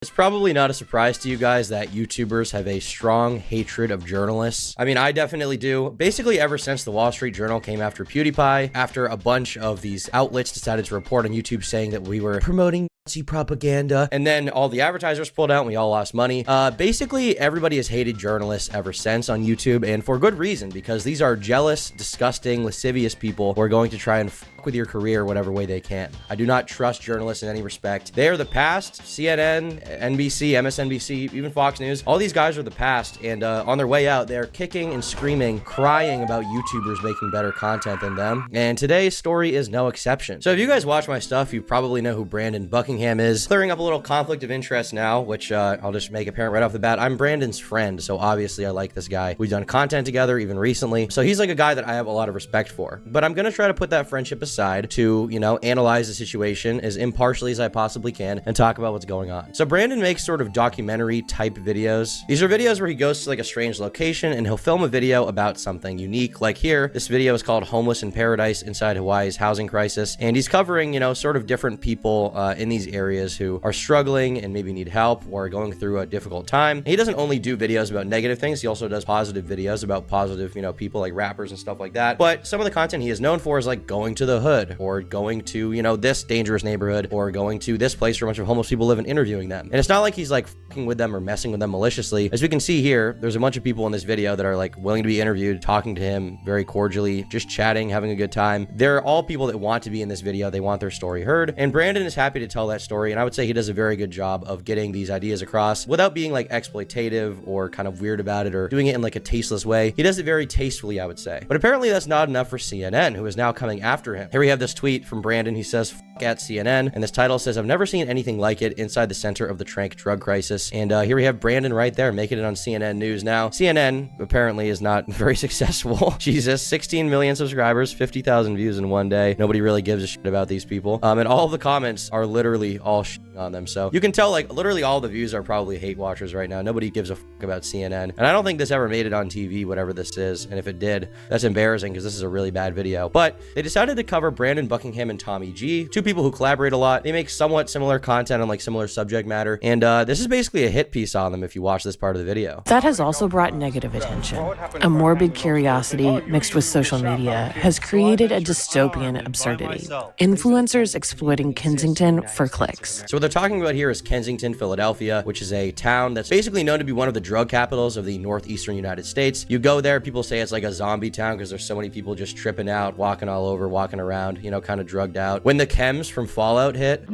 It's probably not a surprise to you guys that YouTubers have a strong hatred of journalists. I mean, I definitely do. Basically, ever since the Wall Street Journal came after PewDiePie, after a bunch of these outlets decided to report on YouTube saying that we were promoting Nazi propaganda, and then all the advertisers pulled out and we all lost money. Basically, everybody has hated journalists ever since on YouTube, and for good reason, because these are jealous, disgusting, lascivious people who are going to try and fuck with your career whatever way they can. I do not trust journalists in any respect. They are the past. CNN, NBC, MSNBC, even Fox News, all these guys are the past, and on their way out, they're kicking and screaming, crying about YouTubers making better content than them, and today's story is no exception. So if you guys watch my stuff, you probably know who Brandon Buckingham is. Clearing up a little conflict of interest now, which I'll just make apparent right off the bat. I'm Brandon's friend, so obviously I like this guy. We've done content together even recently, so he's like a guy that I have a lot of respect for. But I'm gonna try to put that friendship aside to, you know, analyze the situation as impartially as I possibly can and talk about what's going on. So Brandon makes sort of documentary type videos. These are videos where he goes to like a strange location and he'll film a video about something unique. Like here, this video is called Homeless in Paradise Inside Hawaii's Housing Crisis. And he's covering, you know, sort of different people in these areas who are struggling and maybe need help or are going through a difficult time. And he doesn't only do videos about negative things, he also does positive videos about positive, you know, people like rappers and stuff like that. But some of the content he is known for is like going to the hood or going to, you know, this dangerous neighborhood or going to this place where a bunch of homeless people live and interviewing them. And it's not like he's like fucking with them or messing with them maliciously. As we can see here, there's a bunch of people in this video that are like willing to be interviewed, talking to him very cordially, just chatting, having a good time. They're all people that want to be in this video. They want their story heard. And Brandon is happy to tell that story. And I would say he does a very good job of getting these ideas across without being like exploitative or kind of weird about it or doing it in like a tasteless way. He does it very tastefully, I would say. But apparently that's not enough for CNN, who is now coming after him. Here we have this tweet from Brandon. He says, "F at CNN." And this title says, "I've never seen anything like it inside the center of the trank drug crisis." And here we have Brandon right there making it on CNN News now. CNN apparently is not very successful. Jesus, 16 million subscribers, 50,000 views in one day. Nobody really gives a shit about these people. And all of the comments are literally all shit on them. So you can tell like literally all the views are probably hate watchers right now. Nobody gives a fuck about CNN. And I don't think this ever made it on TV, whatever this is. And if it did, that's embarrassing because this is a really bad video. But they decided to cover Brandon Buckingham and Tommy G, two people who collaborate a lot. They make somewhat similar content on like similar subject matter. And this is basically a hit piece on them if you watch this part of the video. That has also brought negative attention. A morbid curiosity mixed with social media has created a dystopian absurdity. Influencers exploiting Kensington for clicks. So what they're talking about here is Kensington, Philadelphia, which is a town that's basically known to be one of the drug capitals of the northeastern United States. You go there, people say it's like a zombie town because there's so many people just tripping out, walking all over, walking around, you know, kind of drugged out. When the chems from Fallout hit,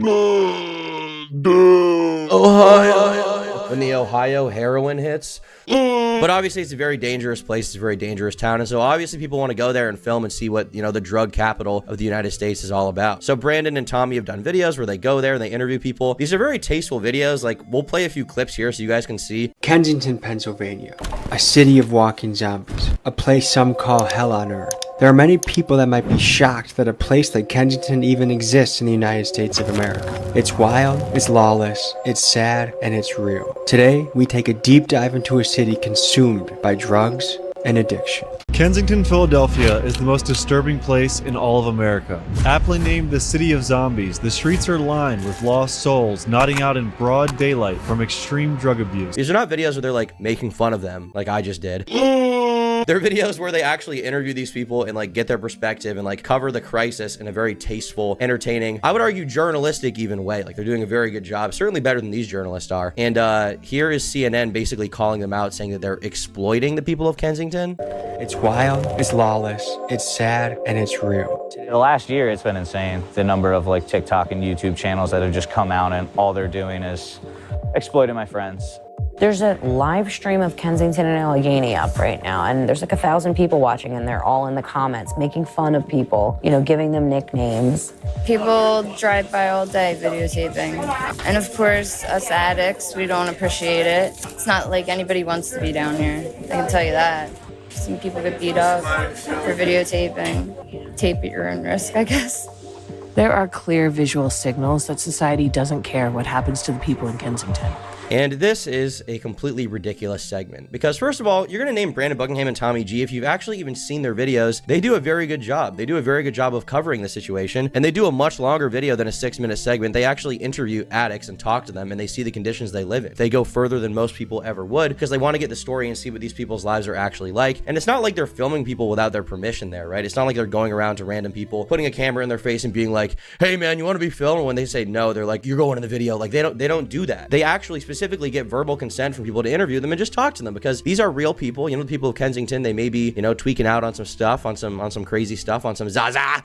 Ohio. When the Ohio heroin hits. But obviously it's a very dangerous place. It's a very dangerous town. And so obviously people want to go there and film and see what, you know, the drug capital of the United States is all about. So Brandon and Tommy have done videos where they go there and they interview people. These are very tasteful videos. Like we'll play a few clips here so you guys can see. Kensington, Pennsylvania, a city of walking zombies, a place some call hell on earth. There are many people that might be shocked that a place like Kensington even exists in the United States of America. It's wild, it's lawless, it's sad, and it's real. Today, we take a deep dive into a city consumed by drugs and addiction. Kensington, Philadelphia is the most disturbing place in all of America. Aptly named the City of Zombies, the streets are lined with lost souls nodding out in broad daylight from extreme drug abuse. These are not videos where they're like making fun of them like I just did. They're videos where they actually interview these people and like get their perspective and like cover the crisis in a very tasteful, entertaining, I would argue journalistic even way. Like they're doing a very good job, certainly better than these journalists are. And here is CNN basically calling them out, saying that they're exploiting the people of Kensington. It's wild, it's lawless, it's sad, and it's real. The last year, it's been insane. The number of like TikTok and YouTube channels that have just come out and all they're doing is exploiting my friends. There's a live stream of Kensington and Allegheny up right now, and there's like 1,000 people watching, and they're all in the comments making fun of people, you know, giving them nicknames. People drive by all day videotaping. And of course, us addicts, we don't appreciate it. It's not like anybody wants to be down here. I can tell you that. Some people get beat up for videotaping. Tape at your own risk, I guess. There are clear visual signals that society doesn't care what happens to the people in Kensington. And this is a completely ridiculous segment because, first of all, you're going to name Brandon Buckingham and Tommy G. If you've actually even seen their videos, they do a very good job. They do a very good job of covering the situation, and they do a much longer video than a 6-minute segment. They actually interview addicts and talk to them, and they see the conditions they live in. They go further than most people ever would because they want to get the story and see what these people's lives are actually like. And it's not like they're filming people without their permission there, right? It's not like they're going around to random people, putting a camera in their face and being like, hey man, you want to be filmed? And when they say no, they're like, you're going in the video. Like they don't do that. They actually specifically get verbal consent from people to interview them and just talk to them because these are real people. You know, the people of Kensington, they may be, you know, tweaking out on some stuff, on some crazy stuff, on some zaza.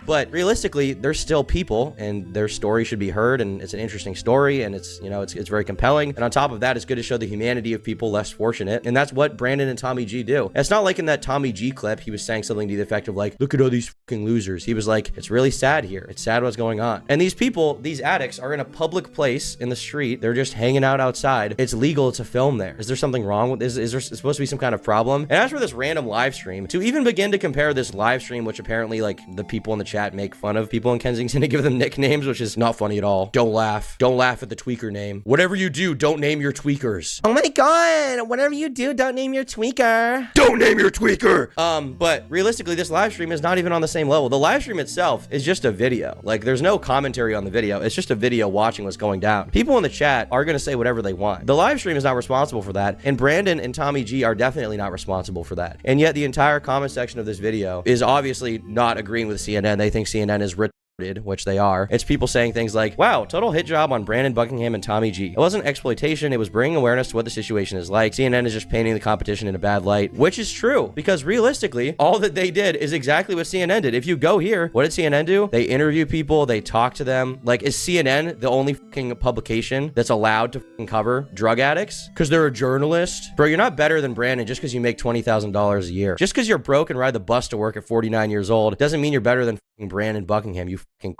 But realistically, they're still people and their story should be heard, and it's an interesting story, and it's, you know, it's very compelling. And on top of that, it's good to show the humanity of people less fortunate, and that's what Brandon and Tommy G do. And it's not like in that Tommy G clip, he was saying something to the effect of like, look at all these fucking losers. He was like, it's really sad here. It's sad what's going on. And these people, these addicts, are in a public place in the street. They're just hanging out outside. It's legal to film there. Is there something wrong with this? Is there supposed to be some kind of problem? And as for this random live stream, to even begin to compare this live stream, which apparently like the people in the chat make fun of people in Kensington to give them nicknames, which is not funny at all. Don't laugh. Don't laugh at the tweaker name. Whatever you do, don't name your tweakers. Oh my God. Whatever you do, don't name your tweaker. Don't name your tweaker. But realistically, this live stream is not even on the same level. The live stream itself is just a video. Like there's no commentary on the video. It's just a video watching what's going down. People in the chat are going to say whatever they want. The live stream is not responsible for that. And Brandon and Tommy G are definitely not responsible for that. And yet the entire comment section of this video is obviously not agreeing with CNN. They think CNN is which they are. It's people saying things like, wow, total hit job on Brandon Buckingham and Tommy G. It wasn't exploitation, it was bringing awareness to what the situation is like. CNN is just painting the competition in a bad light, which is true, because realistically, all that they did is exactly what CNN did. If you go here, what did CNN do? They interview people, they talk to them. Like, is CNN the only fucking publication that's allowed to fucking cover drug addicts? Because they're a journalist? Bro, you're not better than Brandon just because you make $20,000 a year. Just because you're broke and ride the bus to work at 49 years old doesn't mean you're better than fucking Brandon Buckingham, you fucking.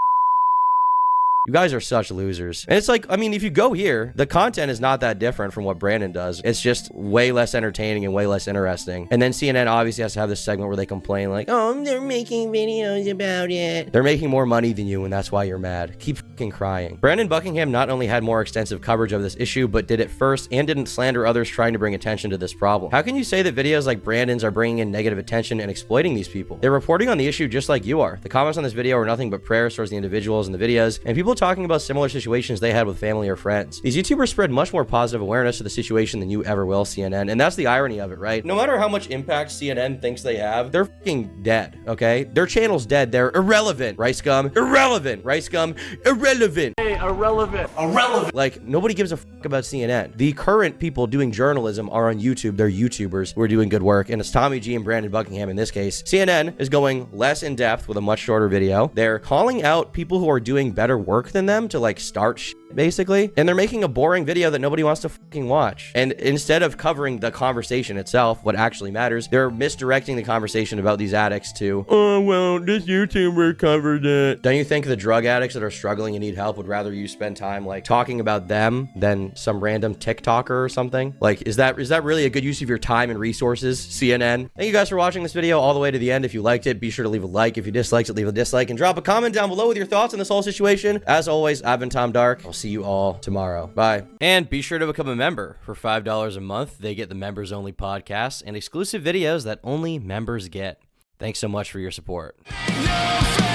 You guys are such losers. And it's like, I mean, if you go here, the content is not that different from what Brandon does. It's just way less entertaining and way less interesting. And then CNN obviously has to have this segment where they complain like, oh, they're making videos about it. They're making more money than you, and that's why you're mad. Keep fucking crying. Brandon Buckingham not only had more extensive coverage of this issue, but did it first and didn't slander others trying to bring attention to this problem. How can you say that videos like Brandon's are bringing in negative attention and exploiting these people? They're reporting on the issue just like you are. The comments on this video are nothing but prayers towards the individuals in the videos, and people talking about similar situations they had with family or friends. These YouTubers spread much more positive awareness to the situation than you ever will, CNN. And that's the irony of it, right? No matter how much impact CNN thinks they have, they're fucking dead, okay? Their channel's dead. They're irrelevant, right, scum? Irrelevant, right, scum? Irrelevant. Hey, irrelevant. Like, nobody gives a fuck about CNN. The current people doing journalism are on YouTube. They're YouTubers who are doing good work, and it's Tommy G and Brandon Buckingham in this case. CNN is going less in depth with a much shorter video. They're calling out people who are doing better work than them to like start shit, basically, and they're making a boring video that nobody wants to fucking watch. And instead of covering the conversation itself, what actually matters, they're misdirecting the conversation about these addicts to, oh well, this YouTuber covered it. Don't you think the drug addicts that are struggling and need help would rather you spend time like talking about them than some random TikToker or something? Like, is that really a good use of your time and resources, CNN? Thank you guys for watching this video all the way to the end. If you liked it, be sure to leave a like. If you disliked it, leave a dislike and drop a comment down below with your thoughts on this whole situation. As always, I've been Tom Dark. I'll see you all tomorrow. Bye. And be sure to become a member. For $5 a month, they get the members only podcasts and exclusive videos that only members get. Thanks so much for your support. No